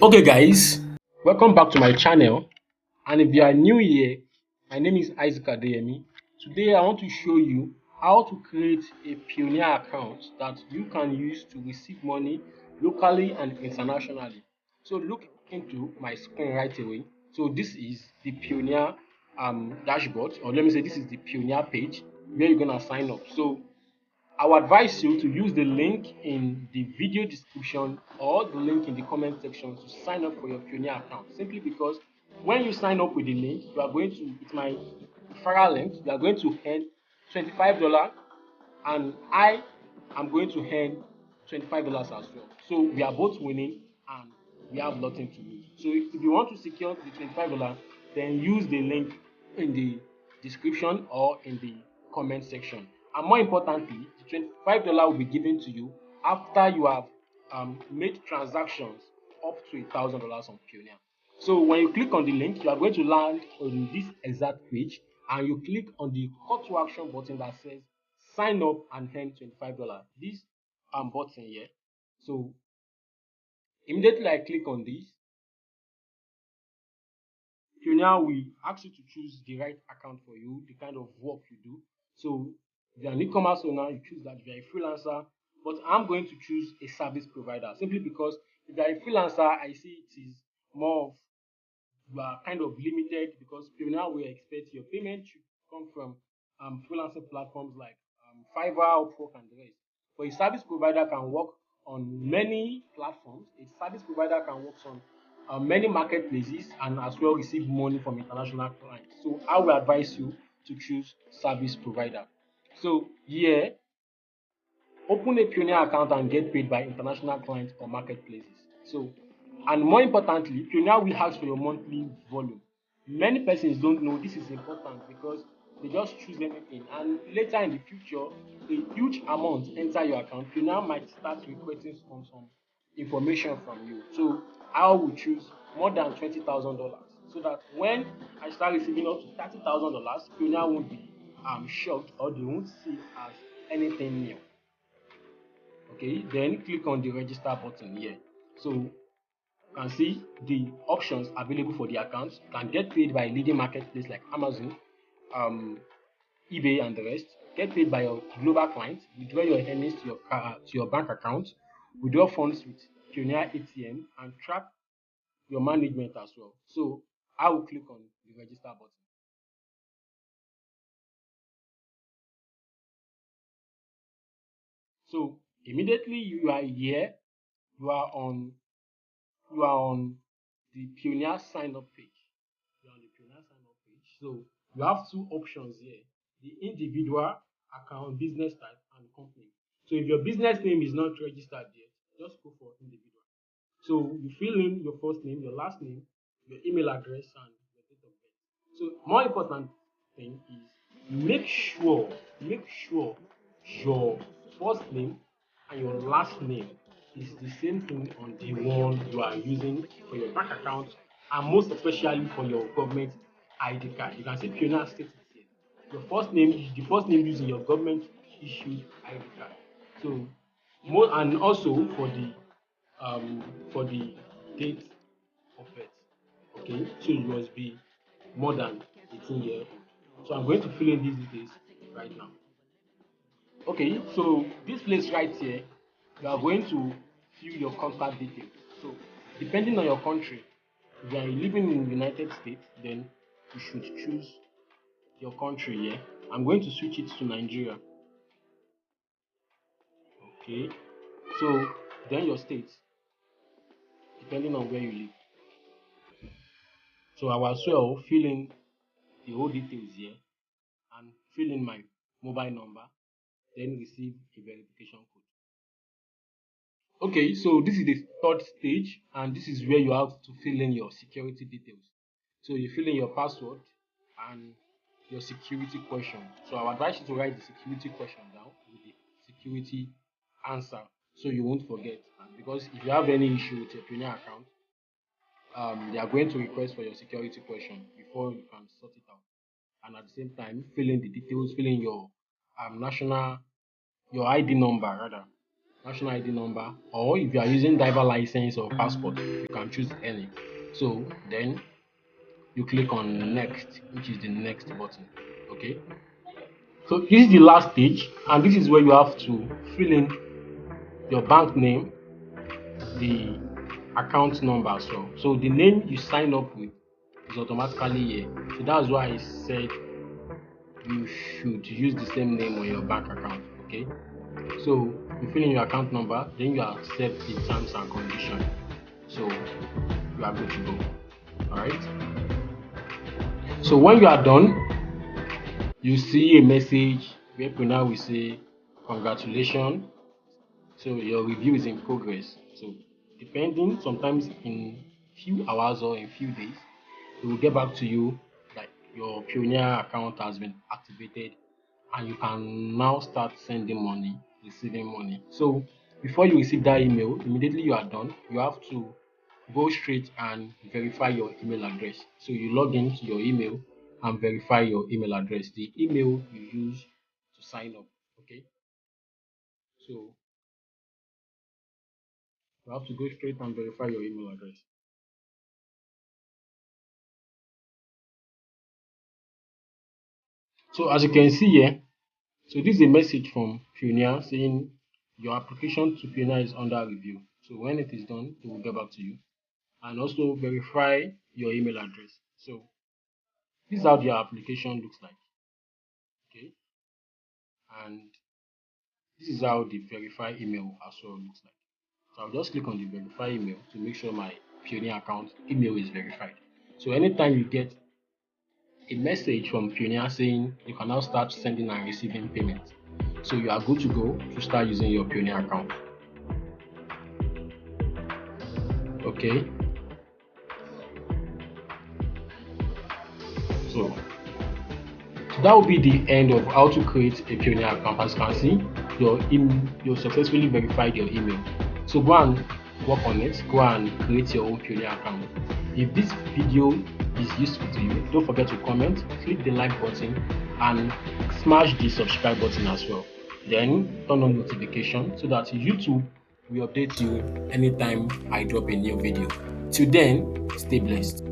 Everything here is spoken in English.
Okay, guys, welcome back to my channel. And if you are new here, my name is Adeyemi. Today, I want to show you how to create a Payoneer account that you can use to receive money locally and internationally. So, look into my screen right away. So, this is the Payoneer dashboard, or let me say, this is the Payoneer page where you're gonna sign up. So, I would advise you to use the link in the video description or the link in the comment section to sign up for your Payoneer account. Simply because when you sign up with the link, you are going to, it's my referral link, you are going to earn $25 and I am going to earn $25 as well. So we are both winning and we have nothing to lose. So if you want to secure the $25, then use the link in the description or in the comment section. And more importantly, the $25 will be given to you after you have made transactions up to $1,000 on Payoneer. So when you click on the link, you are going to land on this exact page and you click on the call to action button that says sign up and earn $25. This button here. So immediately I click on this, you now will ask you to choose the right account for you, the kind of work you do. So if you're an e-commerce owner, you choose that. If you're a freelancer, but I'm going to choose a service provider simply because if you're a freelancer, I see it is more of you are kind of limited because now we expect your payment should come from freelancer platforms like Fiverr, Upwork, and the rest. But a service provider can work on many platforms. A service provider can work on many marketplaces and as well receive money from international clients. So I will advise you to choose service provider. So here, open a Payoneer account and get paid by international clients or marketplaces. So, and more importantly, Payoneer will ask for your monthly volume. Many persons don't know this is important because they just choose anything, and later in the future, a huge amount enter your account. Payoneer might start requesting some information from you. So, I will choose more than $20,000 so that when I start receiving up to $30,000, Payoneer won't be shocked or they won't see it as anything new. Okay, then click on the register button here. So you can see the options available for the accounts. You can get paid by leading marketplace like Amazon, eBay, and the rest. Get paid by your global clients. Withdraw your earnings to your bank account. Withdraw funds with Payoneer ATM and track your management as well. So I will click on the register button. So immediately you are here, you are on you are on the Payoneer sign up page. You're on the Payoneer sign up page. So you have two options here: the individual account, business type, and company. So if your business name is not registered yet, just go for individual. So you fill in your first name, your last name, your email address, and your date of birth. So more important thing is make sure your first name and your last name is the same thing on the one you are using for your bank account and most especially for your government ID card. You can see Payoneer states it here. Your first name, the first name using your government issued ID card. So more and also for the date of birth. Okay, so you must be more than 18 years old. So I'm going to fill in these details right now. Okay, so this place right here, you are going to fill your contact details. So depending on your country, if you are living in the United States, then you should choose your country here. I'm going to switch it to Nigeria. Okay, so then your state, depending on where you live. So I will as well fill in the whole details here and fill in my mobile number, then receive a verification code. Okay, so this is the third stage, and this is where you have to fill in your security details. So you fill in your password and your security question. So I advise you to write the security question down with the security answer so you won't forget. And because if you have any issue with your Payoneer account, they are going to request for your security question before you can sort it out. And at the same time, fill in the details, fill in your national, your ID number rather, national ID number, or if you are using driver license or passport, you can choose any. So then you click on next, which is the next button. Okay. So this is the last stage, and this is where you have to fill in your bank name, the account number as well. So the name you sign up with is automatically here. So that's why I said you should use the same name on your bank account. Okay. So you fill in your account number, then you accept the terms and conditions. So you are good to go. Alright. So when you are done, you see a message where Payoneer will say congratulations. So your review is in progress. So depending, sometimes in few hours or in few days, it will get back to you that your Payoneer account has been activated and you can now start sending money, receiving money. So before you receive that email, immediately you are done, you have to go straight and verify your email address. So you log into your email and verify your email address, the email you use to sign up. Okay. So you have to go straight and verify your email address. So as you can see here, so this is a message from Payoneer saying your application to Payoneer is under review. So when it is done, it will get back to you and also verify your email address. So this is how your application looks like. Okay, and this is how the verify email as well looks like. So I'll just click on the verify email to make sure my Payoneer account email is verified. So anytime you get a message from Payoneer saying you can now start sending and receiving payments, so you are good to go to start using your Payoneer account. Okay, so that will be the end of how to create a Payoneer account. As you can see, you successfully verified your email. So go and work on it. Go and create your own Payoneer account. If this video is useful to you, don't forget to comment, click the like button, and smash the subscribe button as well. Then turn on notification so that YouTube will update you anytime I drop a new video. Till then, stay blessed.